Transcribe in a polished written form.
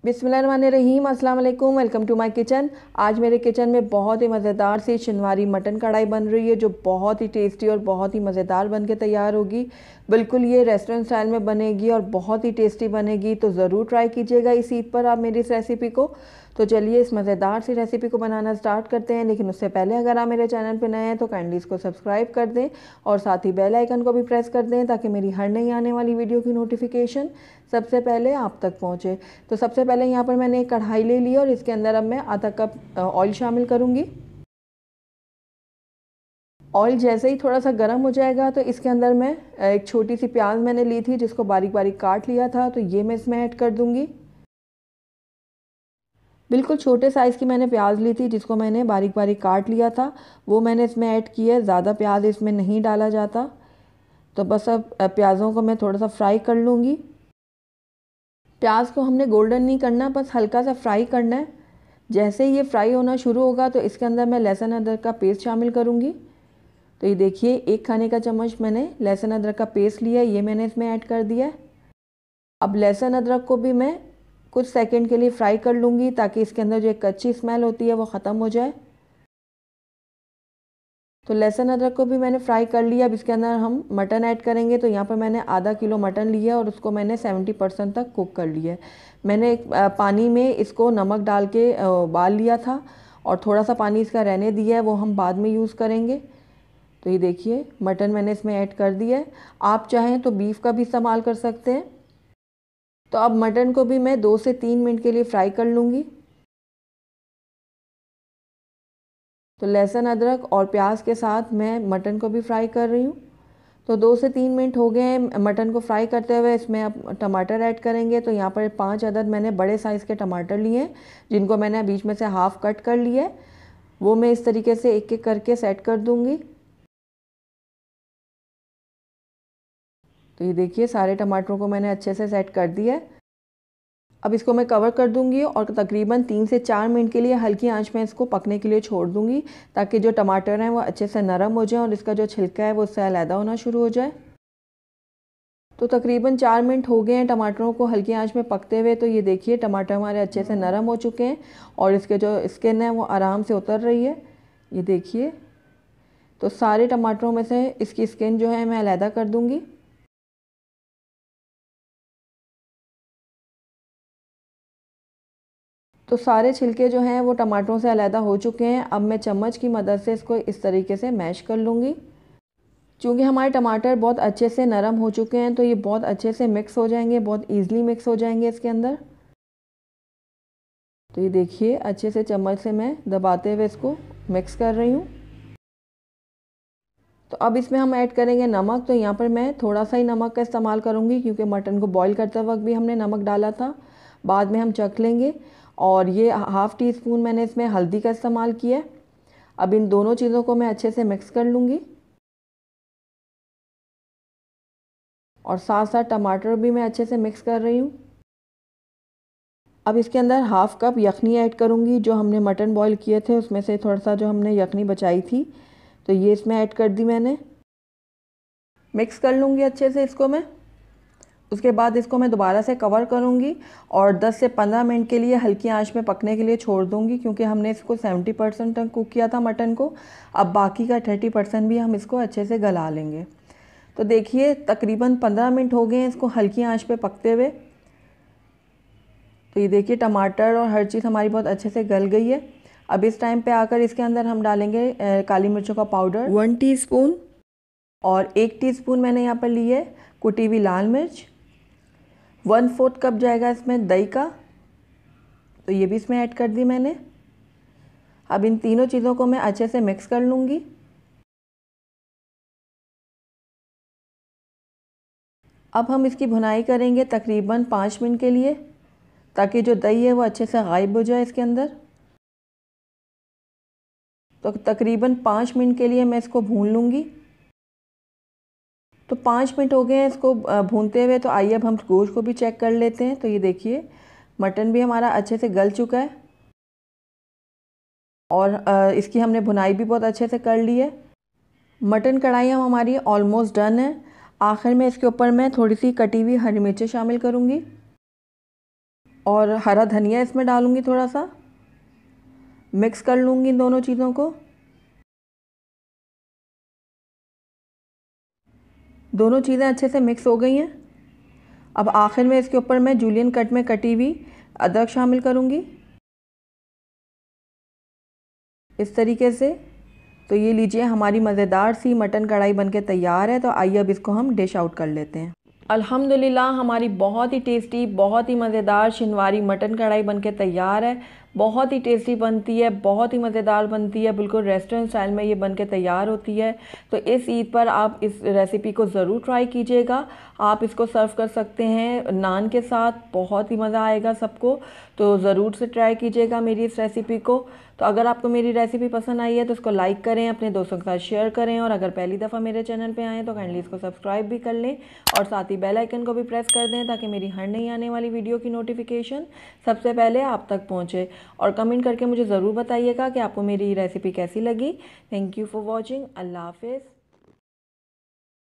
बिस्मिल्लाहिर्रहमानिर्रहीम, अस्सलाम वालेकुम। Welcome to my kitchen. आज मेरे किचन में बहुत ही मज़ेदार सी शनिवारी मटन कढ़ाई बन रही है, जो बहुत ही टेस्टी और बहुत ही मज़ेदार बन के तैयार होगी। बिल्कुल ये रेस्टोरेंट स्टाइल में बनेगी और बहुत ही टेस्टी बनेगी, तो ज़रूर ट्राई कीजिएगा इस ईद पर आप मेरी इस रेसिपी को। तो चलिए इस मज़ेदार सी रेसिपी को बनाना स्टार्ट करते हैं। लेकिन उससे पहले अगर आप मेरे चैनल पर नए हैं तो काइंडली इसको सब्सक्राइब कर दें और साथ ही बेल आइकन को भी प्रेस कर दें, ताकि मेरी हर नई आने वाली वीडियो की नोटिफिकेशन सबसे पहले आप तक पहुँचे। तो सबसे पहले यहाँ पर मैंने एक कढ़ाई ले ली और इसके अंदर अब मैं आधा कप ऑयल शामिल करूँगी। ऑयल जैसे ही थोड़ा सा गर्म हो जाएगा तो इसके अंदर मैं एक छोटी सी प्याज मैंने ली थी, जिसको बारीक बारीक काट लिया था, तो ये मैं इसमें ऐड कर दूँगी। बिल्कुल छोटे साइज़ की मैंने प्याज ली थी, जिसको मैंने बारीक बारीक काट लिया था, वो मैंने इसमें ऐड किया है। ज़्यादा प्याज इसमें नहीं डाला जाता। तो बस अब प्याज़ों को मैं थोड़ा सा फ्राई कर लूँगी। प्याज को हमने गोल्डन नहीं करना, बस हल्का सा फ्राई करना है। जैसे ही ये फ्राई होना शुरू होगा तो इसके अंदर मैं लहसुन अदरक का पेस्ट शामिल करूँगी। तो ये देखिए, 1 खाने का चम्मच मैंने लहसुन अदरक का पेस्ट लिया है, ये मैंने इसमें ऐड कर दिया है। अब लहसुन अदरक को भी मैं कुछ सेकंड के लिए फ्राई कर लूँगी, ताकि इसके अंदर जो एक कच्ची स्मेल होती है वो ख़त्म हो जाए। तो लहसुन अदरक को भी मैंने फ्राई कर लिया। अब इसके अंदर हम मटन ऐड करेंगे। तो यहाँ पर मैंने आधा किलो मटन लिया और उसको मैंने 70% तक कुक कर लिया है। मैंने एक पानी में इसको नमक डाल के उबाल लिया था और थोड़ा सा पानी इसका रहने दिया है, वो हम बाद में यूज़ करेंगे। तो ये देखिए, मटन मैंने इसमें ऐड कर दिया है। आप चाहें तो बीफ का भी इस्तेमाल कर सकते हैं। तो अब मटन को भी मैं 2 से 3 मिनट के लिए फ्राई कर लूँगी। तो लहसुन अदरक और प्याज के साथ मैं मटन को भी फ्राई कर रही हूँ। तो 2 से 3 मिनट हो गए हैं मटन को फ्राई करते हुए। इसमें अब टमाटर ऐड करेंगे। तो यहाँ पर 5 अदद मैंने बड़े साइज़ के टमाटर लिए हैं, जिनको मैंने बीच में से हाफ़ कट कर लिया है। वो मैं इस तरीके से एक एक करके सेट कर दूँगी। तो ये देखिए, सारे टमाटरों को मैंने अच्छे से सेट कर दिया है। अब इसको मैं कवर कर दूंगी और तकरीबन 3 से 4 मिनट के लिए हल्की आंच में इसको पकने के लिए छोड़ दूंगी, ताकि जो टमाटर हैं वो अच्छे से नरम हो जाए और इसका जो छिलका है वो उससे अलहदा होना शुरू हो जाए। तो तकरीबन 4 मिनट हो गए हैं टमाटरों को हल्की आंच में पकते हुए। तो ये देखिए, टमाटर हमारे अच्छे से नरम हो चुके हैं और इसके जो स्किन है वो आराम से उतर रही है। ये देखिए, तो सारे टमाटरों में से इसकी स्किन जो है मैं अलहदा कर दूँगी। तो सारे छिलके जो हैं वो टमाटरों से अलहदा हो चुके हैं। अब मैं चम्मच की मदद से इसको इस तरीके से मैश कर लूँगी। चूँकि हमारे टमाटर बहुत अच्छे से नरम हो चुके हैं, तो ये बहुत अच्छे से मिक्स हो जाएंगे, बहुत ईज़िली मिक्स हो जाएंगे इसके अंदर। तो ये देखिए, अच्छे से चम्मच से मैं दबाते हुए इसको मिक्स कर रही हूँ। तो अब इसमें हम ऐड करेंगे नमक। तो यहाँ पर मैं थोड़ा सा ही नमक का इस्तेमाल करूँगी, क्योंकि मटन को बॉईल करते वक्त भी हमने नमक डाला था। बाद में हम चख लेंगे। और ये हाफ़ टी स्पून मैंने इसमें हल्दी का इस्तेमाल किया है। अब इन दोनों चीज़ों को मैं अच्छे से मिक्स कर लूँगी और साथ साथ टमाटर भी मैं अच्छे से मिक्स कर रही हूँ। अब इसके अंदर हाफ़ कप यखनी ऐड करूँगी। जो हमने मटन बॉईल किए थे उसमें से थोड़ा सा जो हमने यखनी बचाई थी, तो ये इसमें ऐड कर दी मैंने। मिक्स कर लूँगी अच्छे से इसको मैं। उसके बाद इसको मैं दोबारा से कवर करूँगी और 10 से 15 मिनट के लिए हल्की आंच में पकने के लिए छोड़ दूँगी, क्योंकि हमने इसको 70% तक कुक किया था मटन को। अब बाकी का 30% भी हम इसको अच्छे से गला लेंगे। तो देखिए, तकरीबन 15 मिनट हो गए हैं इसको हल्की आंच पे पकते हुए। तो ये देखिए, टमाटर और हर चीज़ हमारी बहुत अच्छे से गल गई है। अब इस टाइम पे आकर इसके अंदर हम डालेंगे काली मिर्चों का पाउडर 1 टीस्पून, और 1 टीस्पून मैंने यहाँ पर ली है कुटी हुई लाल मिर्च। 1/4 कप जाएगा इसमें दही का, तो ये भी इसमें ऐड कर दी मैंने। अब इन तीनों चीज़ों को मैं अच्छे से मिक्स कर लूँगी। अब हम इसकी भुनाई करेंगे तकरीबन 5 मिनट के लिए, ताकि जो दही है वो अच्छे से गायब हो जाए इसके अंदर। तो तकरीबन 5 मिनट के लिए मैं इसको भून लूँगी। तो 5 मिनट हो गए हैं इसको भूनते हुए। तो आइए अब हम गोश्त को भी चेक कर लेते हैं। तो ये देखिए, मटन भी हमारा अच्छे से गल चुका है और इसकी हमने भुनाई भी बहुत अच्छे से कर ली है। मटन कढ़ाई हमारी ऑलमोस्ट डन है। आखिर में इसके ऊपर मैं थोड़ी सी कटी हुई हरी मिर्चें शामिल करूँगी। और हरा धनिया इसमें डालूँगी थोड़ा सा। मिक्स कर लूँगी इन दोनों चीज़ों को। दोनों चीज़ें अच्छे से मिक्स हो गई हैं। अब आखिर में इसके ऊपर मैं जूलियन कट में कटी हुई अदरक शामिल करूँगी इस तरीके से। तो ये लीजिए, हमारी मज़ेदार सी मटन कढ़ाई बनके तैयार है। तो आइए अब इसको हम डिश आउट कर लेते हैं। अल्हम्दुलिल्लाह, हमारी बहुत ही टेस्टी, बहुत ही मज़ेदार शिनवारी मटन कढ़ाई बनके तैयार है। बहुत ही टेस्टी बनती है, बहुत ही मज़ेदार बनती है, बिल्कुल रेस्टोरेंट स्टाइल में ये बनके तैयार होती है। तो इस ईद पर आप इस रेसिपी को ज़रूर ट्राई कीजिएगा। आप इसको सर्व कर सकते हैं नान के साथ, बहुत ही मज़ा आएगा सबको। तो ज़रूर से ट्राई कीजिएगा मेरी इस रेसिपी को। तो अगर आपको मेरी रेसिपी पसंद आई है तो इसको लाइक करें, अपने दोस्तों के साथ शेयर करें, और अगर पहली दफ़ा मेरे चैनल पे आएँ तो काइंडली इसको सब्सक्राइब भी कर लें और साथ ही बेल आइकन को भी प्रेस कर दें ताकि मेरी हर नई आने वाली वीडियो की नोटिफिकेशन सबसे पहले आप तक पहुँचे। और कमेंट करके मुझे ज़रूर बताइएगा कि आपको मेरी रेसिपी कैसी लगी। Thank you for watching. अल्लाह हाफिज़।